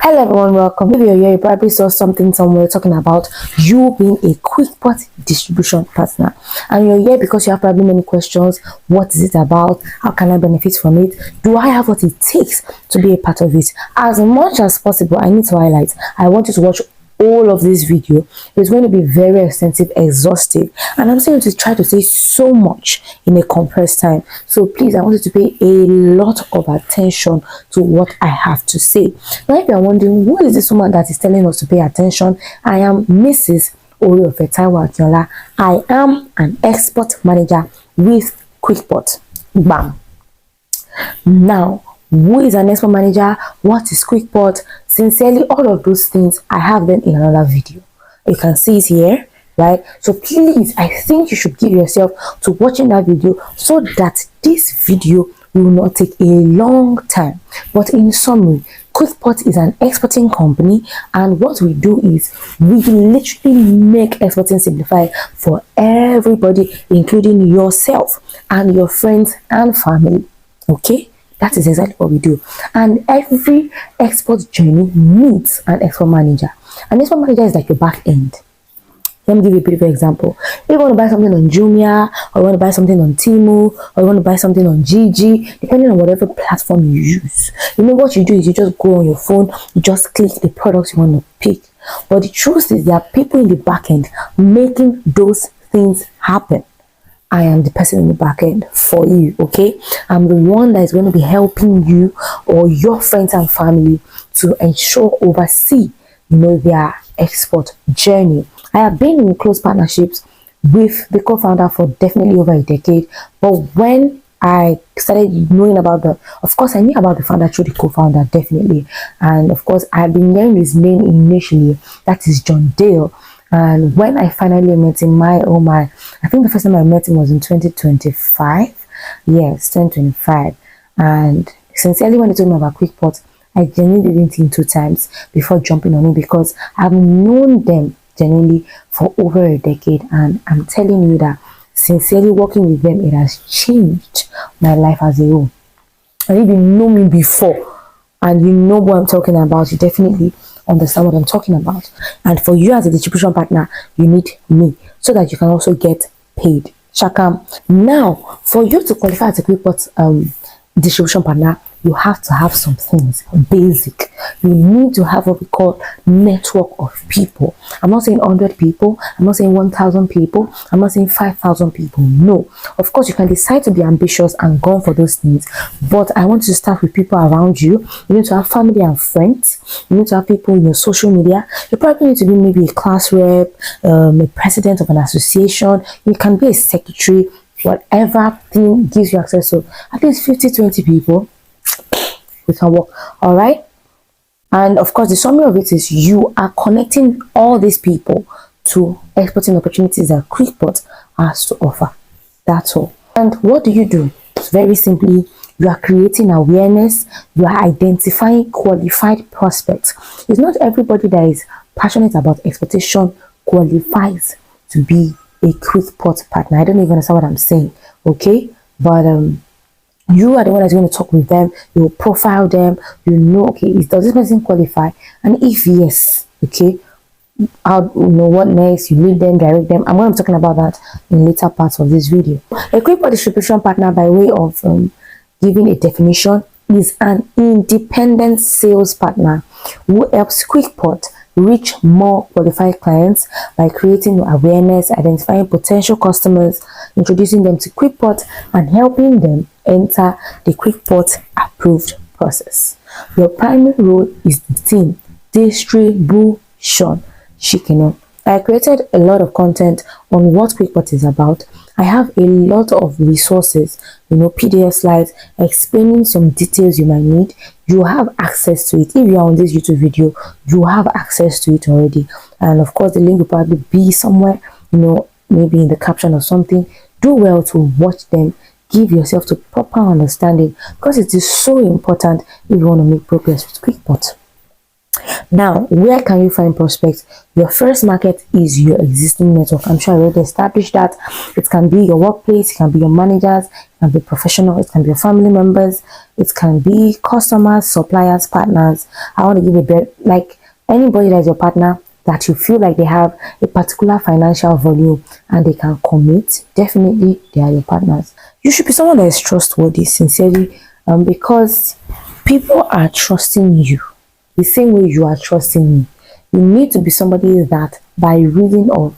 Hello everyone, welcome. If you're here, you probably saw something somewhere talking about you being a KwikPort distribution partner, and you're here because you have probably many questions. What is it about? How can I benefit from it? Do I have what it takes to be a part of it? As much as possible, I need to highlight, I want you to watch all of this video. It's going to be very extensive, exhaustive, and I'm going to try to say so much in a compressed time. So please, I want you to pay a lot of attention to what I have to say. Now, if you're wondering, who is this woman that is telling us to pay attention? I am Mrs. Oriofetaiwa Akinola. I am an export manager with KwikPort. Bam. Now, who is an export manager? What is KwikPort? Sincerely, all of those things, I have them in another video. You can see it here, right? So please, I think you should give yourself to watching that video so that this video will not take a long time. But in summary, KwikPort is an exporting company, and what we do is we literally make exporting simplified for everybody, including yourself and your friends and family. Okay? That is exactly what we do. And every export journey needs an export manager. An export manager is like your back end. Let me give you a beautiful example. If you want to buy something on Jumia, or you want to buy something on Temu, or you want to buy something on Gigi, depending on whatever platform you use, you know what you do is you just go on your phone, you just click the products you want to pick. But the truth is there are people in the back end making those things happen. I am the person in the back end for you, okay? I'm the one that is going to be helping you or your friends and family to ensure, oversee, their export journey. I have been in close partnerships with the co-founder for definitely over a decade, but when I started knowing about of course I knew about the founder through the co-founder, definitely, and of course I've been hearing his name initially, that is John Dale. And when I finally met him, I think the first time I met him was in 2025. Yes, 2025. And sincerely, when he told me about KwikPort, I genuinely didn't think two times before jumping on it, because I've known them genuinely for over a decade, and I'm telling you that sincerely working with them, it has changed my life as a whole. And if you know me before and you know what I'm talking about, you definitely understand what I'm talking about. And for you as a distribution partner, you need me so that you can also get paid. Shakam. Now, for you to qualify as a KwikPort distribution partner, you have to have some things basic. You need to have what we call network of people. I'm not saying 100 people, I'm not saying 1,000 people, I'm not saying 5,000 people. No, of course you can decide to be ambitious and go for those things, but I want you to start with people around you. You need to have family and friends. You need to have people in your social media. You probably need to be maybe a class rep, a president of an association. You can be a secretary. Whatever thing gives you access to at least 50-20 people, we can work. All right. And of course, the summary of it is you are connecting all these people to exporting opportunities that KwikPort has to offer. That's all. And what do? Very simply, you are creating awareness. You are identifying qualified prospects. It's not everybody that is passionate about exportation qualifies to be a KwikPort partner. I don't even understand what I'm saying, okay? But you are the one that's going to talk with them. You will profile them. Okay, does this person qualify? And if yes, okay, what next? You lead them, direct them. I'm going to be talking about that in later parts of this video. A KwikPort distribution partner, by way of giving a definition, is an independent sales partner who helps KwikPort reach more qualified clients by creating awareness, identifying potential customers, introducing them to KwikPort, and helping them enter the KwikPort approved process. Your primary role is the team distribution. I created a lot of content on what KwikPort is about. I have a lot of resources, PDF slides explaining some details you might need. You have access to it. If you are on this YouTube video, you have access to it already. And of course, the link will probably be somewhere, maybe in the caption or something. Do well to watch them. Give yourself to proper understanding, because it is so important if you want to make progress with KwikPort. Now, where can you find prospects? Your first market is your existing network. I'm sure I already established that. It can be your workplace, it can be your managers, it can be professional, it can be your family members, it can be customers, suppliers, partners. I want to give a bit like anybody that is your partner that you feel like they have a particular financial volume and they can commit. Definitely, they are your partners. You should be someone that is trustworthy, sincerely, because people are trusting you the same way you are trusting me. You need to be somebody that, by reason of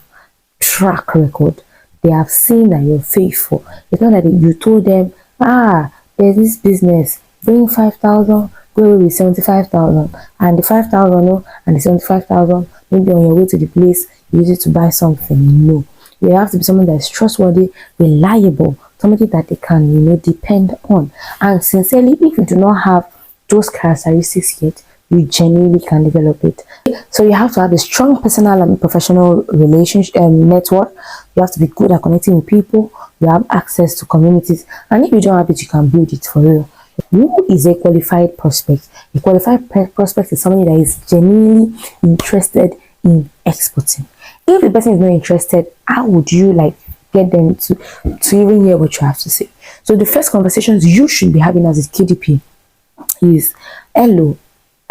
track record, they have seen that you're faithful. It's not that you told them, there's this business, bring 5,000, go away with 75,000, and the 5,000 and the 75,000, maybe on your way to the place you use it to buy something. No, you have to be someone that is trustworthy, reliable, somebody that they can depend on. And sincerely, if you do not have those characteristics yet, you genuinely can develop it. So you have to have a strong personal and professional relationship network. You have to be good at connecting with people. You have access to communities, and if you don't have it, you can build it for real. Who is a qualified prospect? A qualified prospect is somebody that is genuinely interested in exporting. If the person is not interested, how would you get them to even hear what you have to say? So the first conversations you should be having as a KDP is, hello,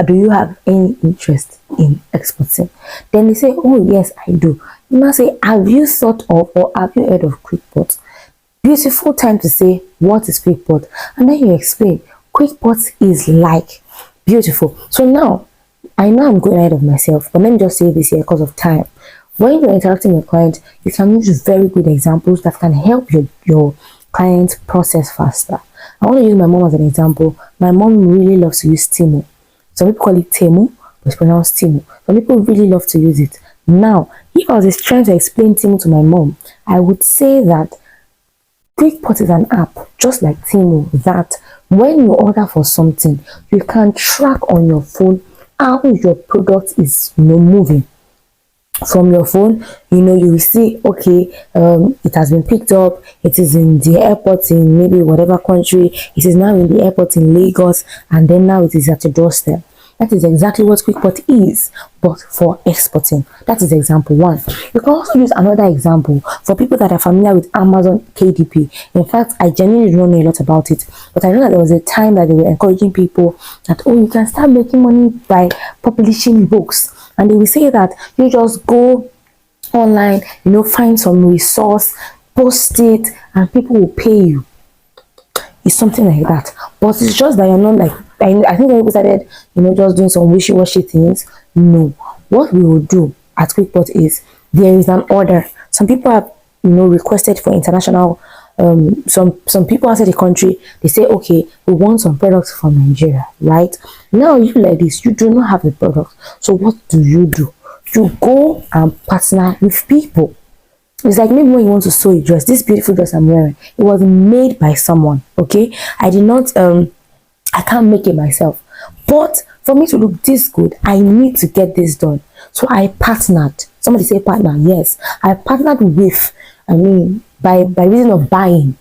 do you have any interest in exporting? Then they say, oh yes, I do. You now say, have you thought of or have you heard of QwikPort? Beautiful time to say, what is QwikPort? And then you explain, QwikPort is like beautiful. So now, I know I'm going ahead of myself, but let me just say this here because of time. When you're interacting with clients, you can use very good examples that can help your client process faster. I want to use my mom as an example. My mom really loves to use Timo. Some people call it Temu, but it's pronounced Timo. Some people really love to use it. Now, if I was trying to explain Timo to my mom, I would say that QwikPort is an app, just like Timo, that when you order for something, you can track on your phone how your product is moving. From your phone, you will see, okay, it has been picked up, it is in the airport in maybe whatever country, it is now in the airport in Lagos, and then now it is at your doorstep. That is exactly what QwikPort is, but for exporting. That is example one. You can also use another example for people that are familiar with Amazon KDP. In fact, I genuinely don't know a lot about it, but I know that there was a time that they were encouraging people that, oh, you can start making money by publishing books. And they will say that you just go online, find some resource, post it, and people will pay you. It's something like that. But it's just that you're not I think when people started, just doing some wishy-washy things. No. What we will do at QwikPort is, there is an order. Some people have, requested for international, some people outside the country, they say, okay, we want some products from Nigeria, right? Now you like this, you do not have the product. So what do? You go and partner with people. It's like maybe when you want to sew a dress. This beautiful dress I'm wearing, it was made by someone, okay? I did not, I can't make it myself. But for me to look this good, I need to get this done. So I partnered. Somebody say partner. Yes. I partnered with, by reason of buying.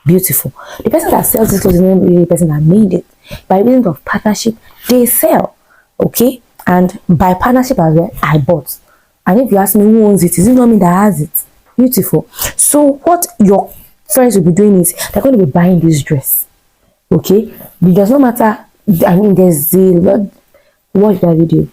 Beautiful. The person that sells this clothes is not really the person that made it. By reason of partnership, they sell. Okay? And by partnership as well, I bought. And if you ask me who owns it, is it not me that has it? Beautiful. So what your friends will be doing is, they're going to be buying this dress. Okay? It does not matter. There's the, watch that video.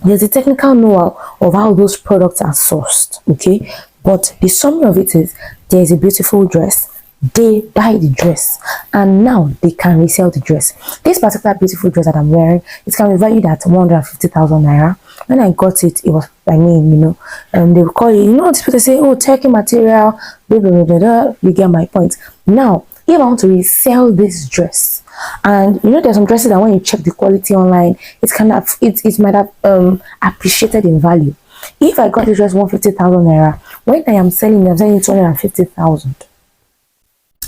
There's a technical know-how of how those products are sourced. Okay? But the summary of it is, there's a beautiful dress. They buy the dress, and now they can resell the dress. This particular beautiful dress that I'm wearing, it can be valued at 150,000 naira. When I got it, it was, they will call it, these people say, oh, Turkey material, blah, blah, blah, blah, blah. You get my point. Now, if I want to resell this dress, and there's some dresses that when you check the quality online, it might have appreciated in value. If I got the dress 150,000 naira, when I am selling it, I'm selling it 250,000.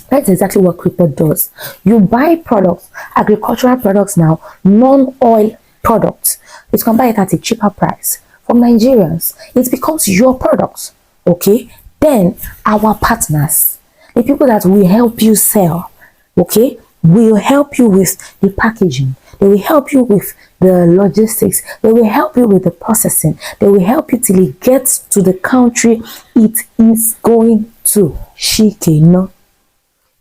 That's exactly what QwikPort does. You buy products, agricultural products now, non-oil products. You can buy it at a cheaper price from Nigerians. It becomes your product. Okay? Then our partners, the people that will help you sell, okay, will help you with the packaging. They will help you with the logistics. They will help you with the processing. They will help you till it gets to the country it is going to. Shikino.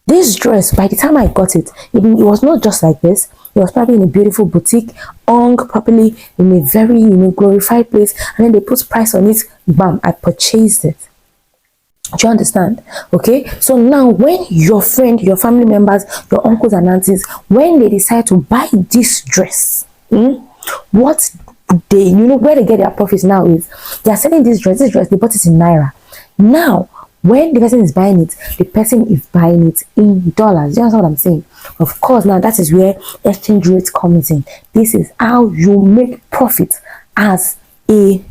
This dress, by the time I got it, it was not just like this. It was probably in a beautiful boutique, hung properly in a very glorified place, and then they put price on it. Bam! I purchased it. Do you understand? Okay, so now when your friend, your family members, your uncles and aunties, when they decide to buy this dress, what they, where they get their profits now is they are selling this dress. This dress, they bought it in naira. Now when the person is buying it, the person is buying it in dollars. You understand what I'm saying? Of course, now that is where exchange rate comes in. This is how you make profit as a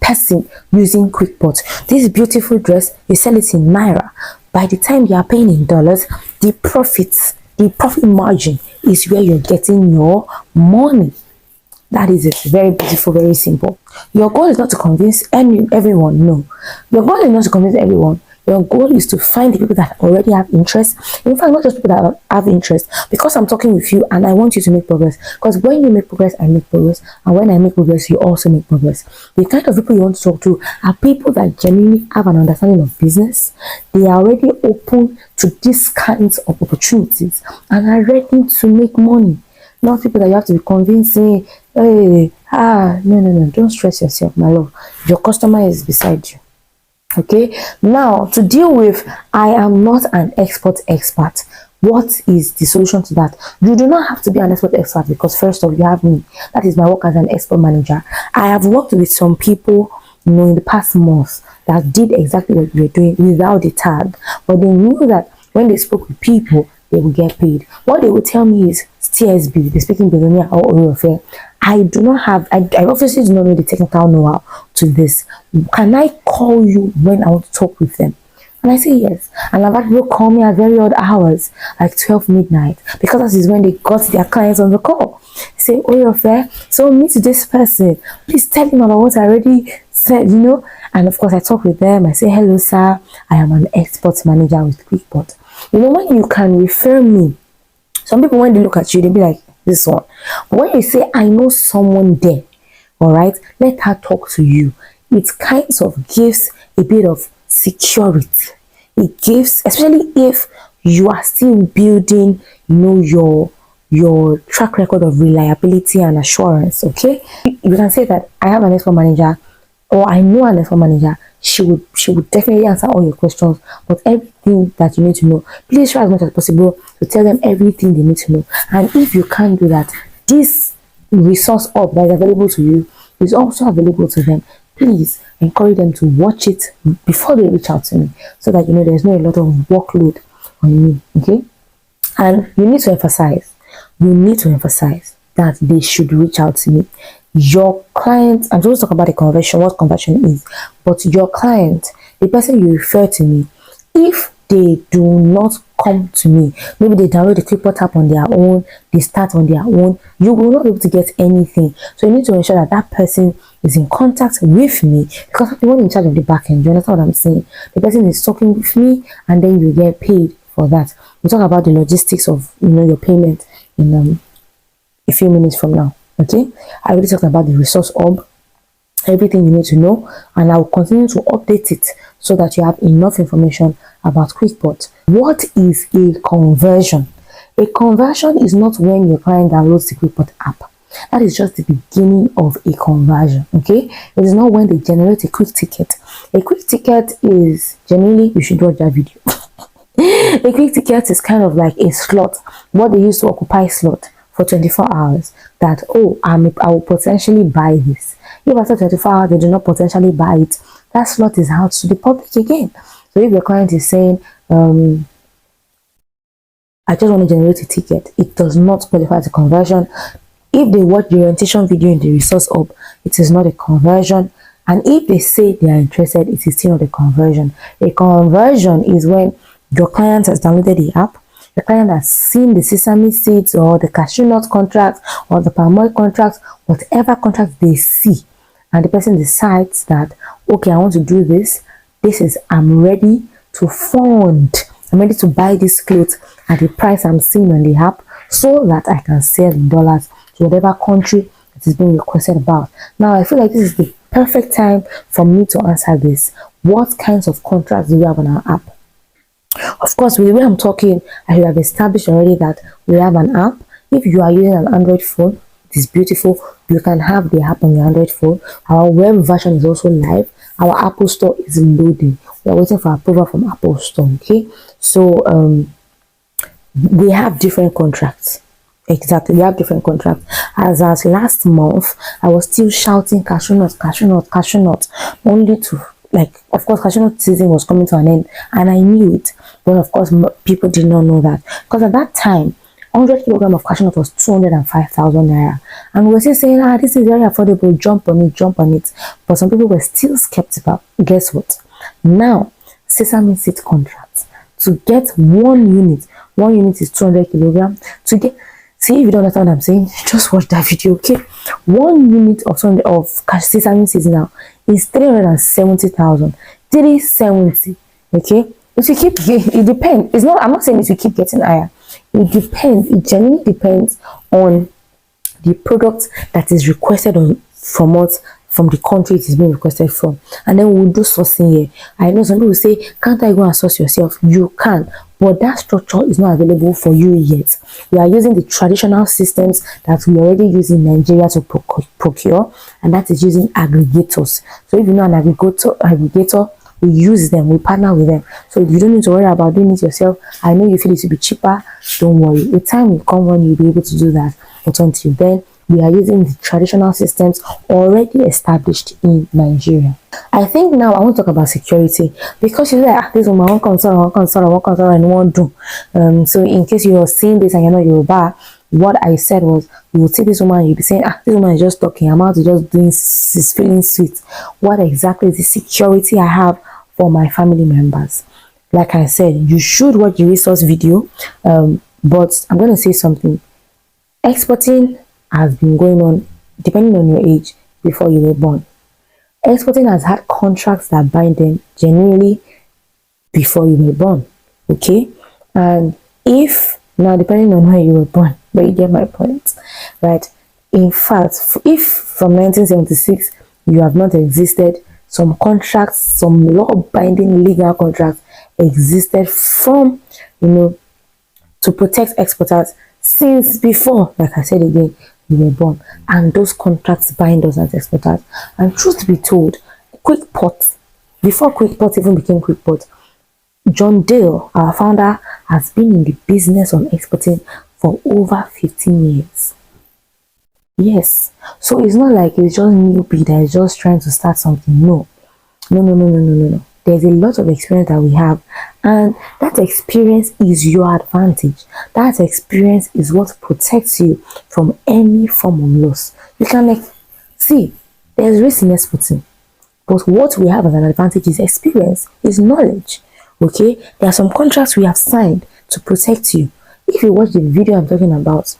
person using QwikPort. This beautiful dress, you sell it in naira. By the time you are paying in dollars, the profit margin is where you're getting your money. That is it. Very beautiful, very simple. Your goal is not to convince everyone. No. Your goal is not to convince everyone. Your goal is to find the people that already have interest. In fact, not just people that have interest. Because I'm talking with you and I want you to make progress. Because when you make progress, I make progress. And when I make progress, you also make progress. The kind of people you want to talk to are people that genuinely have an understanding of business. They are already open to these kinds of opportunities and are ready to make money. Not people that you have to be convincing. Hey, no, don't stress yourself, my love. Your customer is beside you. Okay, now to deal with I am not an export expert. What is the solution to that? You do not have to be an export expert because first of all, you have me. That is my work as an export manager. I have worked with some people, in the past months that did exactly what you're doing without the tag, but they knew that when they spoke with people, they will get paid. What they would tell me is TSB, the speaking Begonia or Oyofe. I do not have, I obviously do not know the technical know-how to this. Can I call you when I want to talk with them? And I say yes. And I've had people call me at very odd hours, like 12 midnight, because that is when they got their clients on the call. They say, Oyofe, so meet this person. Please tell him about what I already said, And of course, I talk with them. I say, hello, sir. I am an export manager with QwikPort. When you can refer me, some people, when they look at you, they'll be like, this one. But when you say, I know someone there, all right, let her talk to you. It kind of gives a bit of security. It gives, especially if you are still building, your track record of reliability and assurance, okay? You can say that I have an export manager, or I know an export manager. She would definitely answer all your questions, but everything that you need to know, please try as much as possible to tell them everything they need to know. And if you can't do that, this resource hub that is available to you is also available to them. Please encourage them to watch it before they reach out to me, so that there's not a lot of workload on me. Okay, and you need to emphasize that they should reach out to me. Your client, I'm supposed to talk about the conversion, what conversion is, but your client, the person you refer to me, if they do not come to me, maybe they download the QwikPort app on their own, they start on their own, you will not be able to get anything. So you need to ensure that that person is in contact with me, because I'm the one in charge of the back end. You understand what I'm saying? The person is talking with me, and then you get paid for that. We'll talk about the logistics of your payment in a few minutes from now. Okay, I already talked about the resource hub, everything you need to know, and I will continue to update it so that you have enough information about QwikPort. What is a conversion? A conversion is not when your client downloads the QwikPort app. That is just the beginning of a conversion. Okay, it is not when they generate a quick ticket. A quick ticket is generally, you should watch that video. A quick ticket is kind of like a slot, what they use to occupy slot for 24 hours, that I will potentially buy this. If after 24 hours they do not potentially buy it, that slot is out to the public again. So if your client is saying, I just want to generate a ticket, it does not qualify as a conversion. If they watch the orientation video in the resource hub, it is not a conversion. And if they say they are interested, it is still not a conversion. A conversion is when your client has downloaded the app, the client has seen the sesame seeds or the cashew nut contract or the palm oil contract, whatever contract they see, and the person decides that, okay, I want to do this. I'm ready to fund. I'm ready to buy this clothes at the price I'm seeing on the app. so that I can sell in dollars to whatever country it is being requested about. Now, I feel like this is the perfect time for me to answer this. What kinds of contracts do we have on our app? Of course, with the way I'm talking, I have established already that we have an app. If you are using an Android phone, it is beautiful. You can have the app on your Android phone. Our web version is also live. Our Apple Store is loading. We are waiting for approval from Apple Store. Okay, so we have different contracts. Exactly, we have different contracts. As last month, I was still shouting cashew nut, cashew nut, cashew nut, only to, like, of course, cashew nut season was coming to an end, and I knew it. But of course, people did not know that, because at that time, 100 kilogram of cashew nut was 205,000 naira, and we were still saying, this is very affordable, jump on it, jump on it. But some people were still skeptical. Guess what? Now, sesame seed contracts, to get 1 unit is 200 kilogram. To get, see, if you don't understand what I'm saying, just watch that video, okay? 1 unit of sesame seeds now is 370,000. 370, okay? If you keep, it depends. It's not, I'm not saying it will keep getting higher. It depends. It genuinely depends on the product that is requested from us, from the country it is being requested from. And then we'll do sourcing here. I know some people say, can't I go and source yourself? You can, but that structure is not available for you yet. We are using the traditional systems that we already use in Nigeria to procure, and that is using aggregators. So if you know an aggregator, we use them, we partner with them. So you don't need to worry about doing it yourself. I know you feel it will be cheaper. Don't worry. The time will come when you'll be able to do that. But until then, we are using the traditional systems already established in Nigeria. I think now I want to talk about security, because you're like, this woman, one concern, and one do. So in case you're seeing this and you're not Yoruba, what I said was, you will see this woman, you'll be saying, this woman is just talking, I'm out to just doing, she's feeling sweet. What exactly is the security I have for my family members? Like I said, you should watch the resource video, but I'm going to say something. Exporting has been going on, depending on your age, before you were born. Exporting has had contracts that bind them genuinely before you were born, okay? And if, now depending on where you were born, but you get my point, right? In fact, if from 1976 you have not existed, some contracts, some law-binding legal contracts existed from, to protect exporters since before, like I said again, we were born, and those contracts bind us as exporters. And truth be told, KwikPort, before KwikPort even became KwikPort, John Dale, our founder, has been in the business on exporting for over 15 years. Yes, so it's not like it's just newbie that is just trying to start something. No. There's a lot of experience that we have, and that experience is your advantage. That experience is what protects you from any form of loss. You can see, there's risk in exporting, but what we have as an advantage is experience, is knowledge. Okay, there are some contracts we have signed to protect you. If you watch the video I'm talking about,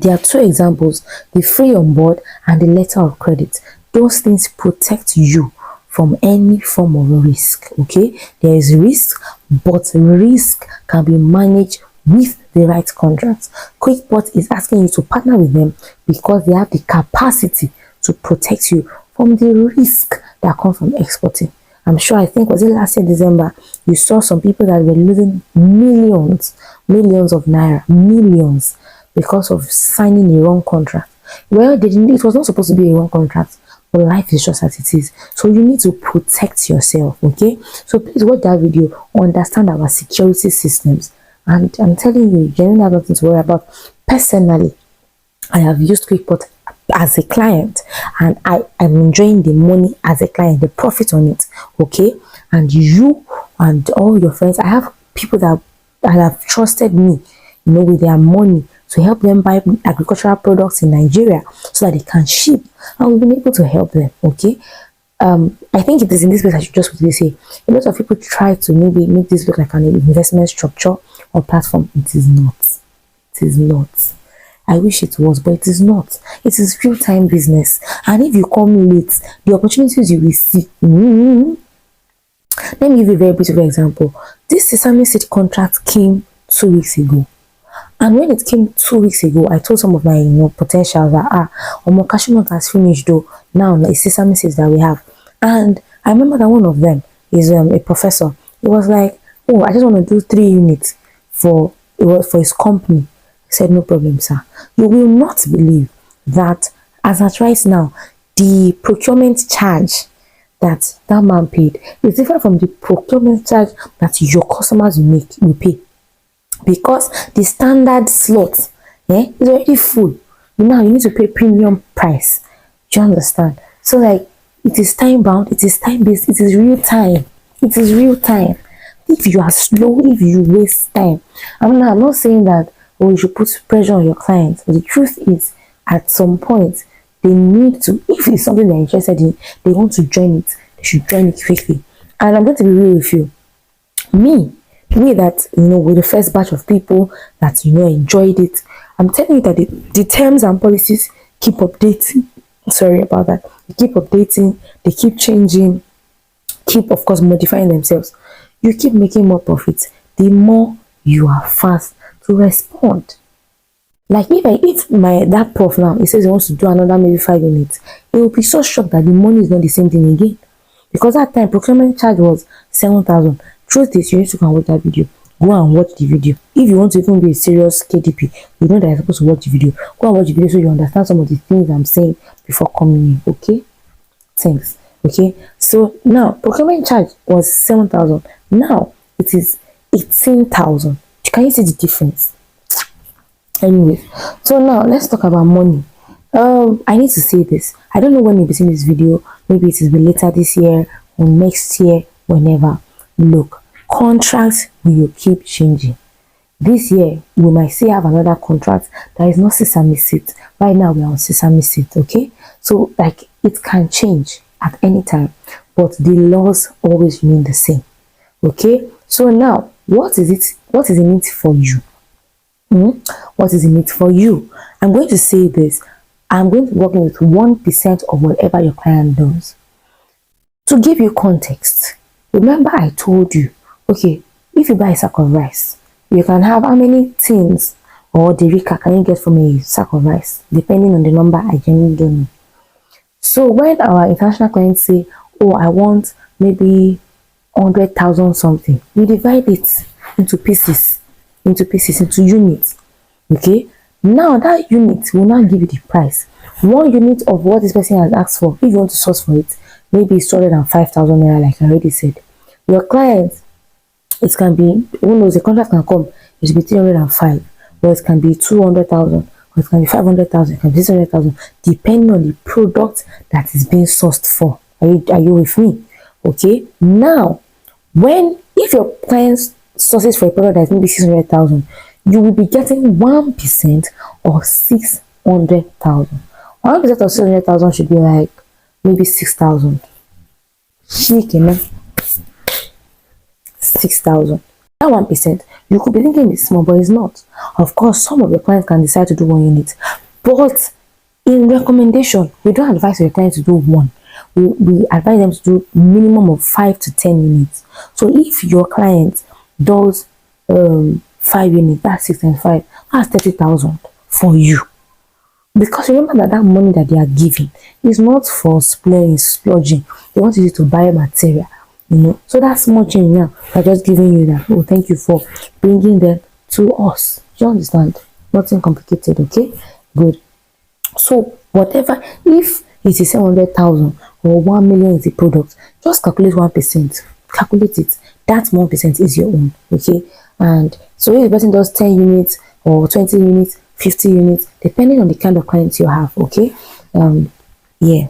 there are two examples: the free on board and the letter of credit. Those things protect you from any form of risk. Okay, there is risk, but risk can be managed with the right contracts. KwikPort is asking you to partner with them because they have the capacity to protect you from the risk that comes from exporting. I'm sure, I think, was it last year December, you saw some people that were losing millions of naira, millions, because of signing a wrong contract. Well, it was not supposed to be a wrong contract, but life is just as it is. So you need to protect yourself, okay? So please watch that video, understand our security systems, and I'm telling you, you genuinely have nothing to worry about. Personally, I have used KwikPort as a client, and I am enjoying the money as a client, the profit on it, okay? And you and all your friends, I have people that have trusted me, with their money to help them buy agricultural products in Nigeria so that they can ship, and we've been able to help them, okay? I think it is in this place I should just quickly say, a lot of people try to maybe make this look like an investment structure or platform. It is not. It is not. I wish it was, but it is not. It is real-time business, and if you come late, the opportunities you will see. Let me give you a very beautiful example. This sesame seed contract came 2 weeks ago, And when it came 2 weeks ago, I told some of my potentials that cashew nut has finished though. Now it's sesame seeds that we have. And I remember that one of them is a professor. He was like, oh, I just want to do 3 units for his company. I said, no problem, sir. You will not believe that as at right now, the procurement charge that man paid is different from the procurement charge that your customers will pay, because the standard slot is already full. Now you need to pay premium price. Do you understand? So like, it is time bound, it is time based, it is real time. It is real time. If you are slow, if you waste time, I'm not saying that you should put pressure on your clients. But the truth is, at some point, they need to, if it's something they're interested in, they want to join it, they should join it quickly. And I'm going to be real with you. Me that, with the first batch of people that, enjoyed it, I'm telling you that the terms and policies keep updating. Sorry about that. They keep updating, they keep changing, keep, of course, modifying themselves. You keep making more profits, the more you are fast to respond. Like if that prof now, he says he wants to do another maybe 5 units, he will be so shocked that the money is not the same thing again. Because that time procurement charge was 7,000. Truth is, you need to go and watch that video. Go and watch the video. If you want to even be a serious KDP, you know that you're supposed to watch the video. Go and watch the video so you understand some of the things I'm saying before coming in. Okay? Thanks. Okay, so now procurement charge was 7,000. Now it is 18,000. Can you see the difference? Anyway, so now let's talk about money. I need to say this. I don't know when you'll be seeing this video. Maybe it will be later this year or next year, whenever. Look, contracts will keep changing. This year we might still have another contract that is not sesame seed. Right now we are on sesame seed. Okay, so like it can change at any time, but the laws always remain the same. Okay, so now what is in it for you? What is in it for you? I'm going to say this. I'm going to work with 1% of whatever your client does. To give you context, remember I told you, okay, if you buy a sack of rice, you can have how many tins or derica can you get from a sack of rice, depending on the number I generally don't know. So when our international clients say, oh, I want maybe 100,000 something, we divide it into pieces, into units. Okay, now that unit will now give you the price. 1 unit of what this person has asked for, if you want to source for it, maybe it's 205,000 naira, like I already said. Your client, it can be, who knows, the contract can come, it will be 305, or it can be 200,000. Or it can be 500,000, it can be 600,000, depending on the product that is being sourced for. Are you with me? Okay. Now, if your client sources for a product that is maybe 600,000, you will be getting 1% of 600,000. 1% of 600,000 should be like maybe 6,000. 6,000. That 1%, you could be thinking it's small, but it's not. Of course, some of your clients can decide to do 1 unit, but in recommendation, we don't advise your clients to do 1. We advise them to do minimum of 5 to 10 units. So if your client does 5 units, that's 6 and 5, that's 30,000 for you. Because remember that money that they are giving is not for splurging. They want you to buy material. So that's small change now. They're just giving you that. Oh, thank you for bringing them to us. Do you understand? Nothing complicated. Okay, good. So whatever, if it is 700,000 or 1 million is the product, just calculate 1%. Calculate it. That 1% is your own. Okay, and so if the person does 10 units or 20 units, 50 units, depending on the kind of clients you have. Okay, yeah.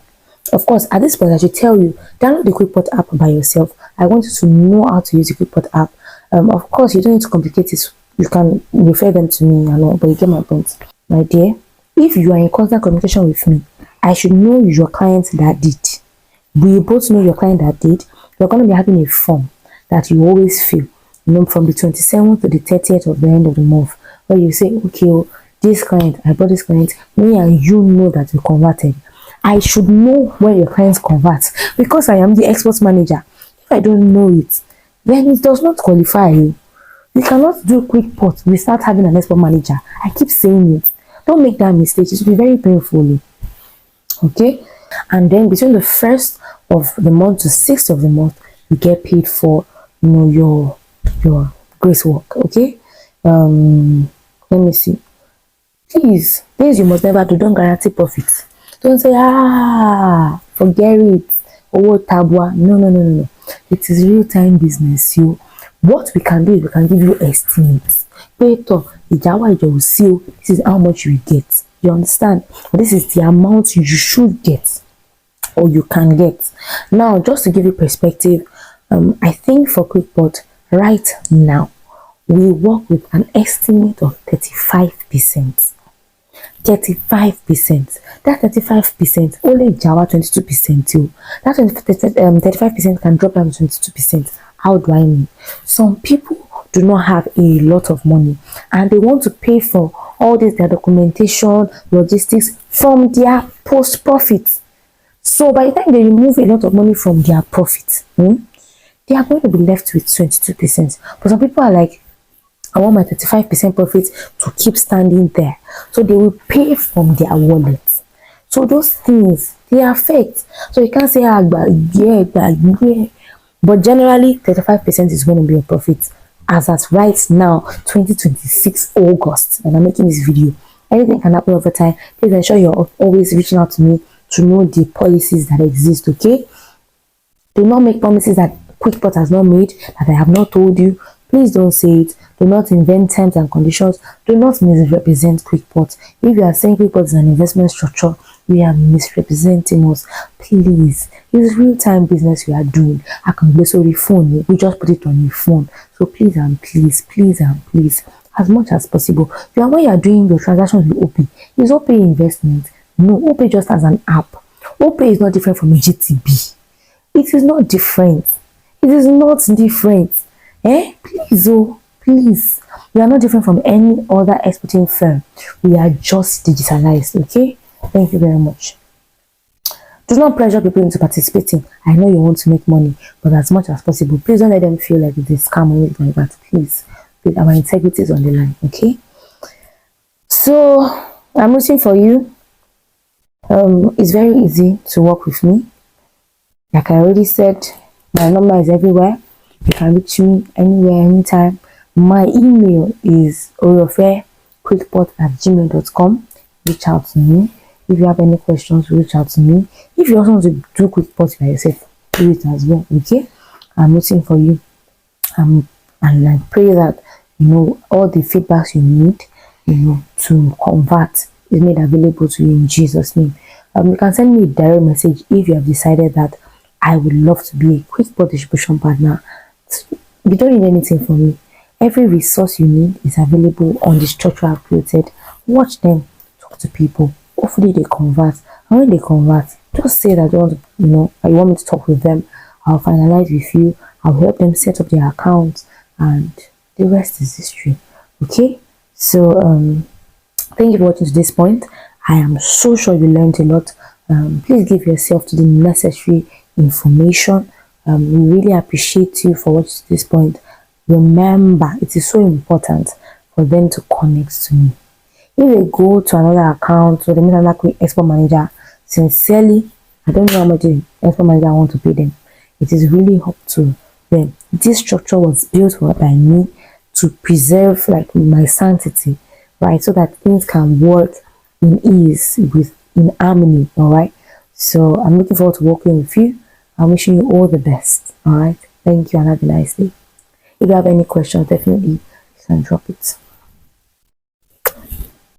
Of course, at this point, I should tell you, download the KwikPort app by yourself. I want you to know how to use the KwikPort app. Of course, you don't need to complicate it. You can refer them to me, but you get my point. My dear, if you are in constant communication with me, I should know your client that did. We both know your client that did. You're going to be having a form that you always fill, from the 27th to the 30th of the end of the month, where you say, okay, this client, I bought this client, me and you know that we converted. I should know when your clients convert because I am the export manager. If I don't know it, then it does not qualify you. You cannot do QuikPort without having an export manager. I keep saying it. Don't make that mistake. It will be very painful. Okay? And then between the 1st of the month to 6th of the month, you get paid for your grace work. Okay? Let me see. Please, things you must never do. Don't guarantee profits. Don't say, forget it. Oh, tabua. No. It is real-time business. What we can do is we can give you estimates. This is how much you get. You understand? This is the amount you should get or you can get. Now, just to give you perspective, I think for QuikPort right now, we work with an estimate of 35%. 35%. That 35% only Java 22% too. That 35% can drop down to 22%. How do I mean? Some people do not have a lot of money and they want to pay for all this, their documentation, logistics from their post profits. So by the time they remove a lot of money from their profits, they are going to be left with 22%. But some people are like, I want my 35% profit to keep standing there. So they will pay from their wallet. So those things, they affect. So you can't say, yeah. But generally, 35% is going to be a profit. As at right now, 2026 August, and I'm making this video. Anything can happen over time. Please ensure you're always reaching out to me to know the policies that exist, okay? Do not make promises that QuikPort has not made, that I have not told you. Please don't say it. Do not invent terms and conditions. Do not misrepresent QuikPort. If you are saying QuikPort is an investment structure, we are misrepresenting us. Please, it's real-time business we are doing. I can be so phone. We just put it on your phone. So please and please, as much as possible. When you are doing your transactions with OP, is OP investment? No, OP just as an app. OP is not different from a GTB. It is not different. It is not different. Please. We are not different from any other exporting firm. We are just digitalized, okay? Thank you very much. Do not pressure people into participating. I know you want to make money, but as much as possible, please don't let them feel like it's a scam or anything like that. Please, our integrity is on the line, okay? So, I'm rooting for you. It's very easy to work with me. Like I already said, my number is everywhere. You can reach me anywhere, anytime. My email is oriofe.quickport@gmail.com. Reach out to me. If you have any questions, reach out to me. If you also want to do QuikPort by yourself, do it as well, okay? I'm waiting for you. And I pray that, all the feedbacks you need, to convert is made available to you in Jesus' name. You can send me a direct message if you have decided that I would love to be a QuikPort distribution partner. You don't need anything from me. Every resource you need is available on the structure I've created. Watch them, talk to people. Hopefully they convert. And when they convert, just say that you want me to talk with them. I'll finalize with you. I'll help them set up their accounts, and the rest is history. Okay? So thank you for watching to this point. I am so sure you learned a lot. Please give yourself to the necessary information. We really appreciate you for watching to this point. Remember, it is so important for them to connect to me. If they go to another account or they meet another quick export manager, sincerely, I don't know how much the export manager want to pay them. It is really up to them. This structure was built by me to preserve my sanctity, right? So that things can work in ease, in harmony, all right? So I'm looking forward to working with you. I'm wishing you all the best, all right? Thank you and have a nice day. If you have any questions, definitely you can drop it.